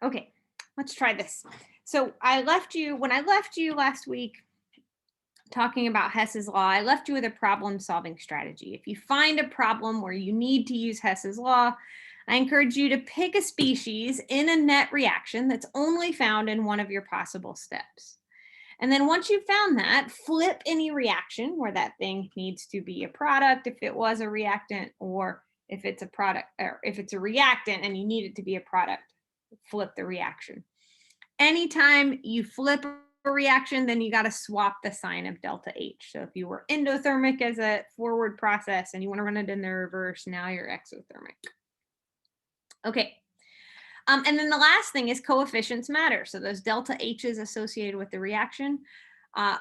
Okay, let's try this. So when I left you last week talking about Hess's law, I left you with a problem solving strategy. If you find a problem where you need to use Hess's law, I encourage you to pick a species in a net reaction that's only found in one of your possible steps. And then once you've found that, flip any reaction where that thing needs to be a product if it was a reactant, or if it's a product, or if it's a reactant and you need it to be a product, flip the reaction. Anytime you flip a reaction, then you got to swap the sign of delta H. So if you were endothermic as a forward process and you want to run it in the reverse, now you're exothermic. Okay. And then the last thing is coefficients matter. So those delta H's associated with the reaction are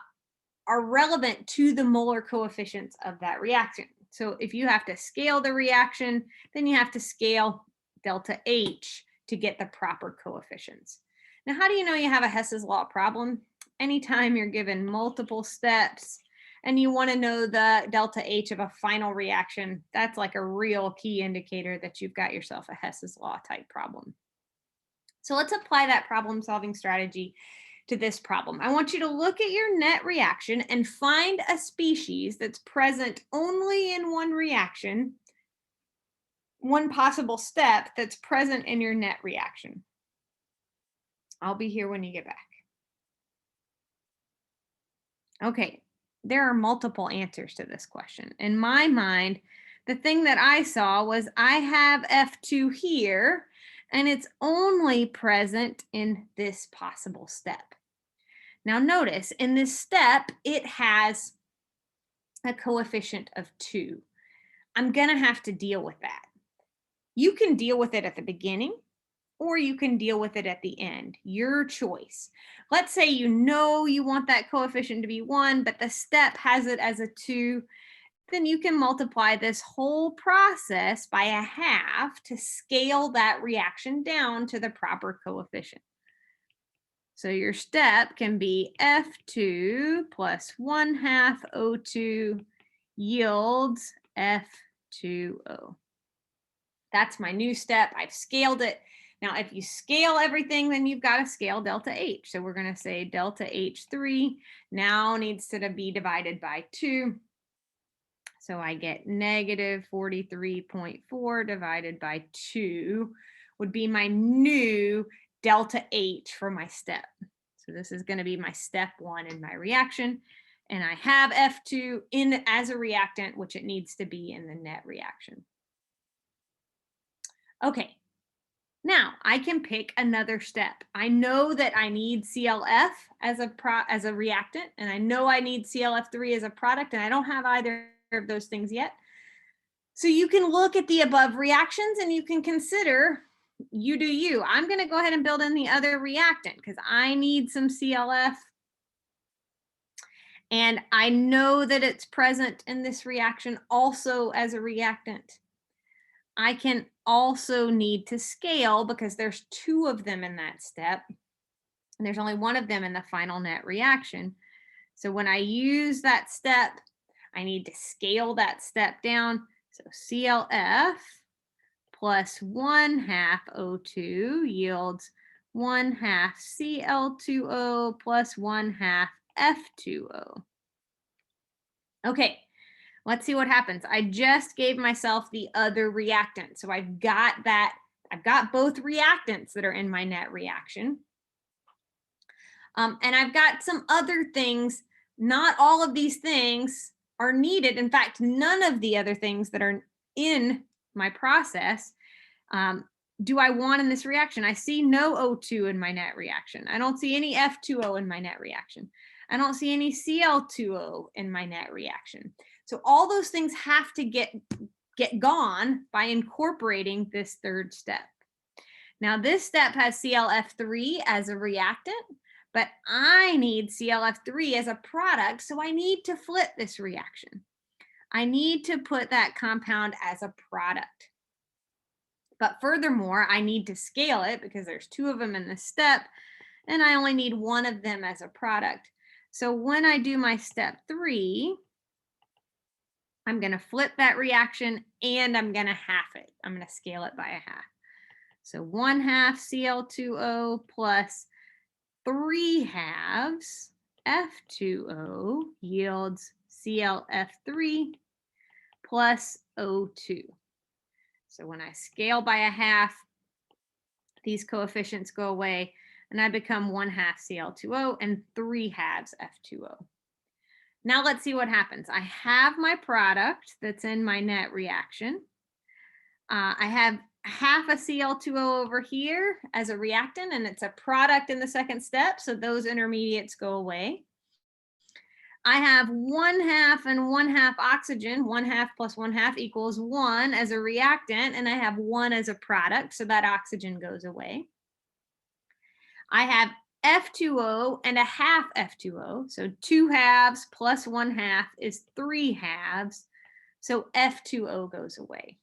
relevant to the molar coefficients of that reaction. So if you have to scale the reaction, then you have to scale delta H to get the proper coefficients. Now, how do you know you have a Hess's law problem? Anytime you're given multiple steps and you want to know the delta H of a final reaction, that's like a real key indicator that you've got yourself a Hess's law type problem. So let's apply that problem solving strategy to this problem. I want you to look at your net reaction and find a species that's present only in one reaction, one possible step that's present in your net reaction. I'll be here when you get back. Okay, there are multiple answers to this question. In my mind, the thing that I saw was I have F2 here, and it's only present in this possible step. Now notice, in this step, it has a coefficient of 2. I'm going to have to deal with that. You can deal with it at the beginning, or you can deal with it at the end. Your choice. Let's say you know you want that coefficient to be 1, but the step has it as a 2. Then you can multiply this whole process by a half to scale that reaction down to the proper coefficient. So your step can be F2 plus 1/2 O2 yields F2O. That's my new step. I've scaled it. Now, if you scale everything, then you've got to scale delta H. So we're going to say delta H3 now needs to be divided by 2. So I get negative 43.4 divided by 2 would be my new delta H for my step. So this is going to be my step 1 in my reaction. And I have F2 in as a reactant, which it needs to be in the net reaction. Okay, now I can pick another step. I know that I need CLF as a reactant, and I know I need CLF3 as a product, and I don't have either of those things yet. So you can look at the above reactions and you can consider, you do you. I'm going to go ahead and build in the other reactant because I need some CLF. And I know that it's present in this reaction also as a reactant. I can also need to scale because there's 2 of them in that step. And there's only 1 of them in the final net reaction. So when I use that step, I need to scale that step down. So CLF plus 1/2 O2 yields 1/2 Cl2O plus 1/2 F2O. Okay, let's see what happens. I just gave myself the other reactant. So I've got both reactants that are in my net reaction. And I've got some other things. Not all of these things are needed. In fact, none of the other things that are in my process do I want in this reaction. I see no O2 in my net reaction. I don't see any F2O in my net reaction. I don't see any Cl2O in my net reaction. So all those things have to get gone by incorporating this third step. Now this step has CLF3 as a reactant, but I need CLF3 as a product, so I need to flip this reaction. I need to put that compound as a product. But furthermore, I need to scale it because there's 2 of them in this step, and I only need 1 of them as a product. So when I do my step 3, I'm going to flip that reaction and I'm going to half it. I'm going to scale it by a half. So 1/2 Cl2O plus 3/2 F2O yields ClF3 plus O2. So when I scale by 1/2, these coefficients go away and I become 1/2 Cl2O and 3/2 F2O. Now let's see what happens. I have my product that's in my net reaction. I have 1/2 a Cl2O over here as a reactant, and it's a product in the second step, so those intermediates go away. I have 1/2 and 1/2 oxygen, 1/2 plus 1/2 equals 1 as a reactant, and I have 1 as a product, so that oxygen goes away. I have F2O and 1/2 F2O, so 2/2 plus 1/2 is 3/2, so F2O goes away.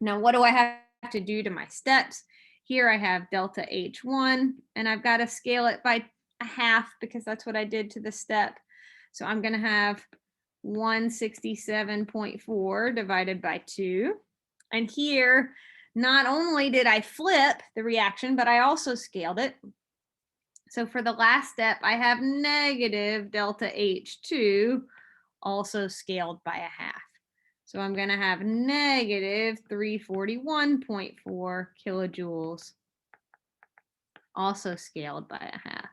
Now, what do I have to do to my steps? Here I have delta H1, and I've got to scale it by 1/2 because that's what I did to the step. So I'm going to have 167.4 divided by 2. And here, not only did I flip the reaction, but I also scaled it. So for the last step, I have negative delta H2, also scaled by 1/2. So I'm going to have negative 341.4 kilojoules, also scaled by 1/2.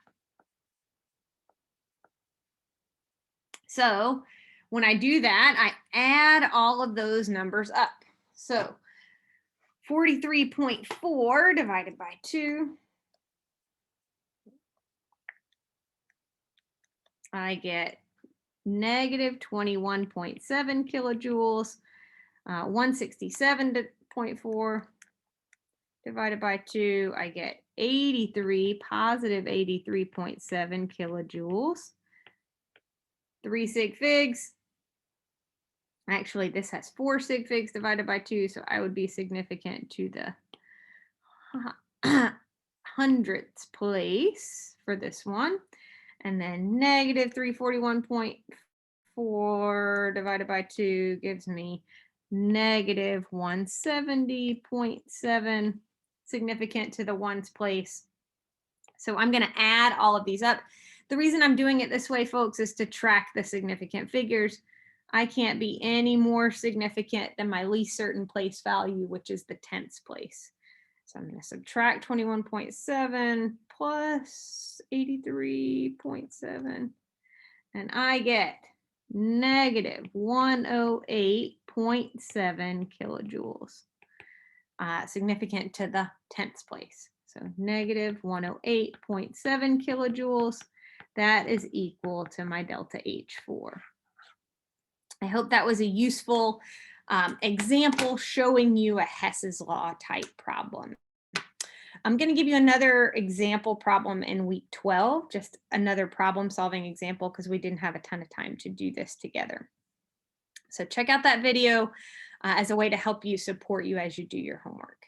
So when I do that, I add all of those numbers up. So 43.4 divided by 2, I get negative 21.7 kilojoules. 167.4 divided by 2, I get 83, positive 83.7 kilojoules. 3 sig figs. Actually, this has 4 sig figs divided by 2, so I would be significant to the hundredths place for this one. And then negative 341.4 divided by 2 gives me negative 170.7, significant to the ones place. So I'm going to add all of these up. The reason I'm doing it this way, folks, is to track the significant figures. I can't be any more significant than my least certain place value, which is the tenths place. So I'm going to subtract 21.7 plus 83.7, and I get negative 108.7 kilojoules, significant to the tenths place. So negative 108.7 kilojoules, that is equal to my delta H4. I hope that was a useful example showing you a Hess's law type problem. I'm going to give you another example problem in week 12, just another problem solving example because we didn't have a ton of time to do this together. So check out that video as a way to help you support you as you do your homework.